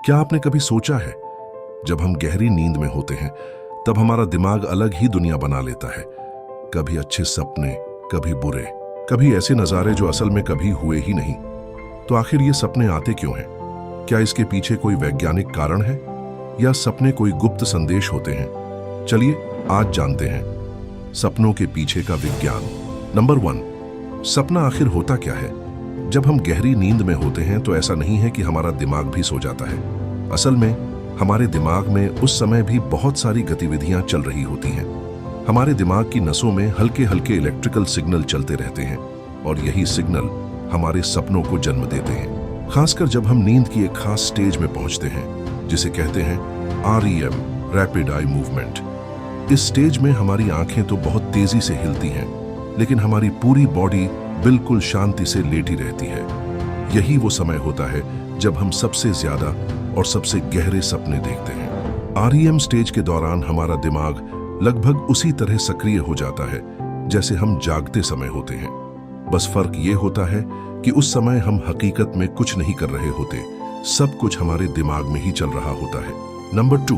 क्या आपने कभी सोचा है, जब हम गहरी नींद में होते हैं तब हमारा दिमाग अलग ही दुनिया बना लेता है। कभी अच्छे सपने, कभी बुरे, कभी ऐसे नज़ारे जो असल में कभी हुए ही नहीं। तो आखिर ये सपने आते क्यों हैं? क्या इसके पीछे कोई वैज्ञानिक कारण है या सपने कोई गुप्त संदेश होते हैं? चलिए आज जानते हैं सपनों के पीछे का विज्ञान। नंबर 1, सपना आखिर होता क्या है? जब हम गहरी नींद में होते हैं तो ऐसा नहीं है कि हमारा दिमाग भी सो जाता है। असल में हमारे दिमाग में उस समय भी बहुत सारी गतिविधियां चल रही होती हैं। हमारे दिमाग की नसों में हल्के हल्के इलेक्ट्रिकल सिग्नल चलते रहते हैं और यही सिग्नल हमारे सपनों को जन्म देते हैं। खासकर जब हम नींद की एक खास स्टेज में पहुंचते हैं जिसे कहते हैं REM, रैपिड आई मूवमेंट। इस स्टेज में हमारी आंखें तो बहुत तेजी से हिलती हैं, लेकिन हमारी पूरी बॉडी बिल्कुल शांति से लेटी रहती है। यही वो समय होता है जब हम सबसे ज्यादा और सबसे गहरे सपने देखते हैं। REM स्टेज के दौरान हमारा दिमाग लगभग उसी तरह सक्रिय हो जाता है जैसे हम जागते समय होते हैं। बस फर्क ये होता है कि उस समय हम हकीकत में कुछ नहीं कर रहे होते, सब कुछ हमारे दिमाग में ही चल रहा होता है। नंबर 2,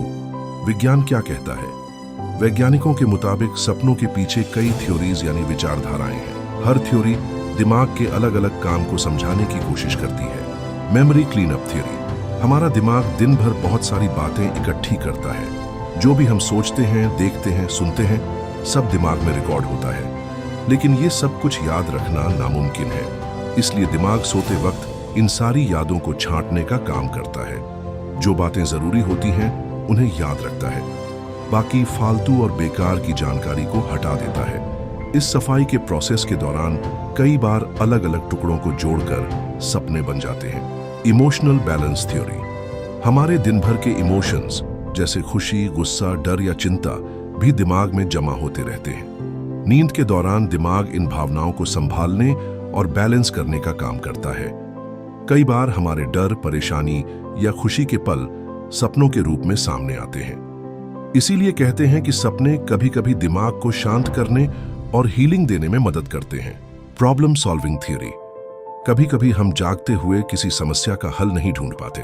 विज्ञान क्या कहता है? वैज्ञानिकों के मुताबिक सपनों के पीछे कई थ्योरीज यानी विचारधाराएं हैं। हर थ्योरी दिमाग के अलग अलग काम को समझाने की कोशिश करती है। मेमोरी क्लीनअप थ्योरी, हमारा दिमाग दिन भर बहुत सारी बातें इकट्ठी करता है। जो भी हम सोचते हैं, देखते हैं, सुनते हैं, सब दिमाग में रिकॉर्ड होता है। लेकिन ये सब कुछ याद रखना नामुमकिन है, इसलिए दिमाग सोते वक्त इन सारी यादों को छांटने का काम करता है। जो बातें जरूरी होती हैं उन्हें याद रखता है, बाकी फालतू और बेकार की जानकारी को हटा देता है। इस सफाई के प्रोसेस के दौरान कई बार अलग अलग टुकड़ों को जोड़कर सपने बन जाते हैं। इमोशनल बैलेंस थ्योरी, हमारे दिन भर के इमोशंस जैसे खुशी, गुस्सा, डर या चिंता भी दिमाग में जमा होते रहते हैं। नींद के दौरान दिमाग इन भावनाओं को संभालने और बैलेंस करने का काम करता है। कई बार हमारे डर, परेशानी या खुशी के पल सपनों के रूप में सामने आते हैं। इसीलिए कहते हैं कि सपने कभी कभी दिमाग को शांत करने और हीलिंग देने में मदद करते हैं। प्रॉब्लम सॉल्विंग थ्योरी, कभी कभी हम जागते हुए किसी समस्या का हल नहीं ढूंढ पाते,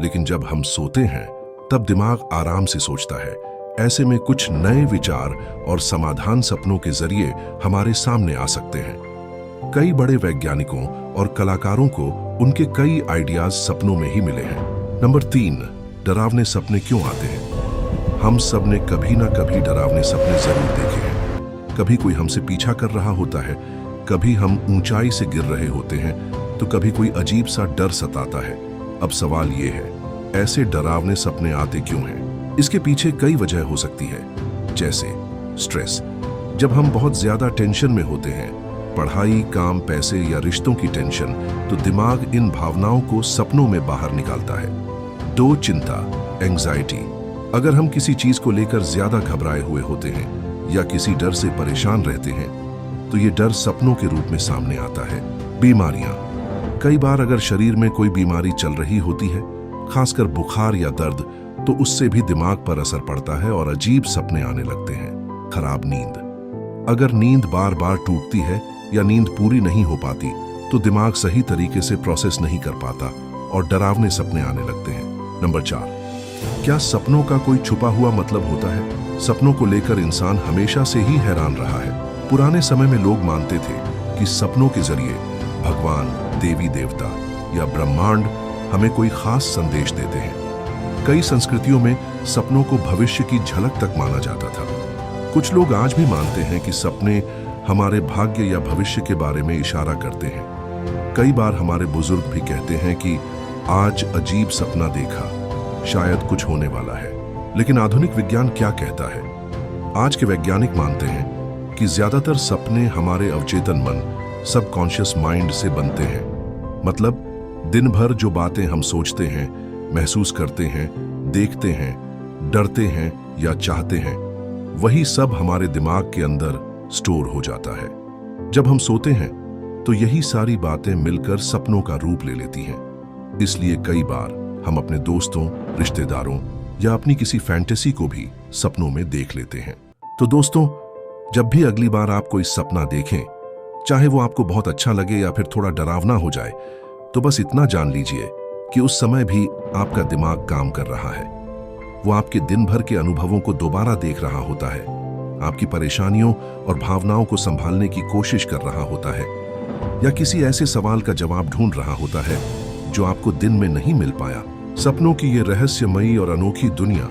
लेकिन जब हम सोते हैं तब दिमाग आराम से सोचता है। ऐसे में कुछ नए विचार और समाधान सपनों के जरिए हमारे सामने आ सकते हैं। कई बड़े वैज्ञानिकों और कलाकारों को उनके कई आइडियाज सपनों में ही मिले हैं। नंबर 3, डरावने सपने क्यों आते हैं? हम सब ने कभी ना कभी डरावने सपने जरूर देखे हैं। कभी कोई हमसे पीछा कर रहा होता है, कभी हम ऊंचाई से गिर रहे होते हैं, तो कभी कोई अजीब सा डर सताता है। अब सवाल ये है, ऐसे डरावने सपने आते क्यों हैं? इसके पीछे कई वजह हो सकती है, जैसे स्ट्रेस। जब हम बहुत ज्यादा टेंशन में होते हैं, पढ़ाई, काम, पैसे या रिश्तों की टेंशन, तो दिमाग इन भावनाओं को सपनों में बाहर निकालता है। 2, चिंता, एंजाइटी। अगर हम किसी चीज को लेकर ज्यादा घबराए हुए होते हैं या किसी डर से परेशान रहते हैं, तो ये डर सपनों के रूप में सामने आता है। बीमारियां, कई बार अगर शरीर में कोई बीमारी चल रही होती है, खासकर बुखार या दर्द, तो उससे भी दिमाग पर असर पड़ता है और अजीब सपने आने लगते हैं। खराब नींद, अगर नींद बार बार टूटती है या नींद पूरी नहीं हो पाती, तो दिमाग सही तरीके से प्रोसेस नहीं कर पाता और डरावने सपने आने लगते हैं। नंबर 4, क्या सपनों का कोई छुपा हुआ मतलब होता है? सपनों को लेकर इंसान हमेशा से ही हैरान रहा है। पुराने समय में लोग मानते थे कि सपनों के जरिए भगवान, देवी देवता या ब्रह्मांड हमें कोई खास संदेश देते हैं। कई संस्कृतियों में सपनों को भविष्य की झलक तक माना जाता था। कुछ लोग आज भी मानते हैं कि सपने हमारे भाग्य या भविष्य के बारे में इशारा करते हैं। कई बार हमारे बुजुर्ग भी कहते हैं कि आज अजीब सपना देखा, शायद कुछ होने वाला है। लेकिन आधुनिक विज्ञान क्या कहता है? आज के वैज्ञानिक मानते हैं कि ज्यादातर सपने हमारे अवचेतन मन, सबकॉन्शियस माइंड से बनते हैं। मतलब दिन भर जो बातें हम सोचते हैं, महसूस करते हैं, देखते हैं, डरते हैं या चाहते हैं, वही सब हमारे दिमाग के अंदर स्टोर हो जाता है। जब हम सोते हैं तो यही सारी बातें मिलकर सपनों का रूप ले लेती हैं। इसलिए कई बार हम अपने दोस्तों, रिश्तेदारों या अपनी किसी फैंटेसी को भी सपनों में देख लेते हैं। तो दोस्तों, जब भी अगली बार आप कोई सपना देखें, चाहे वो आपको बहुत अच्छा लगे या फिर थोड़ा डरावना हो जाए, तो बस इतना जान लीजिए कि उस समय भी आपका दिमाग काम कर रहा है। वो आपके दिन भर के अनुभवों को दोबारा देख रहा होता है, आपकी परेशानियों और भावनाओं को संभालने की कोशिश कर रहा होता है, या किसी ऐसे सवाल का जवाब ढूंढ रहा होता है जो आपको दिन में नहीं मिल पाया। सपनों की ये रहस्यमयी और अनोखी दुनिया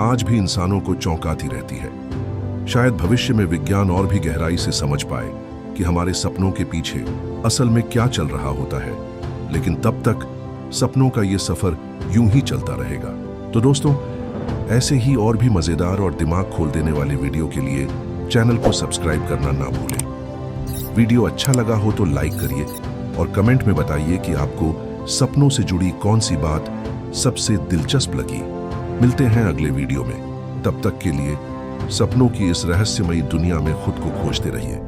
आज भी इंसानों को चौंकाती रहती है। शायद भविष्य में विज्ञान और भी गहराई से समझ पाए कि हमारे सपनों के पीछे असल में क्या चल रहा होता है, लेकिन तब तक सपनों का ये सफर यूं ही चलता रहेगा। तो दोस्तों, ऐसे ही और भी मजेदार और दिमाग खोल देने वाले वीडियो के लिए चैनल को सब्सक्राइब करना ना भूलें। वीडियो अच्छा लगा हो तो लाइक करिए और कमेंट में बताइए कि आपको सपनों से जुड़ी कौन सी बात सबसे दिलचस्प लगी। मिलते हैं अगले वीडियो में। तब तक के लिए सपनों की इस रहस्यमयी दुनिया में खुद को खोजते रहिए।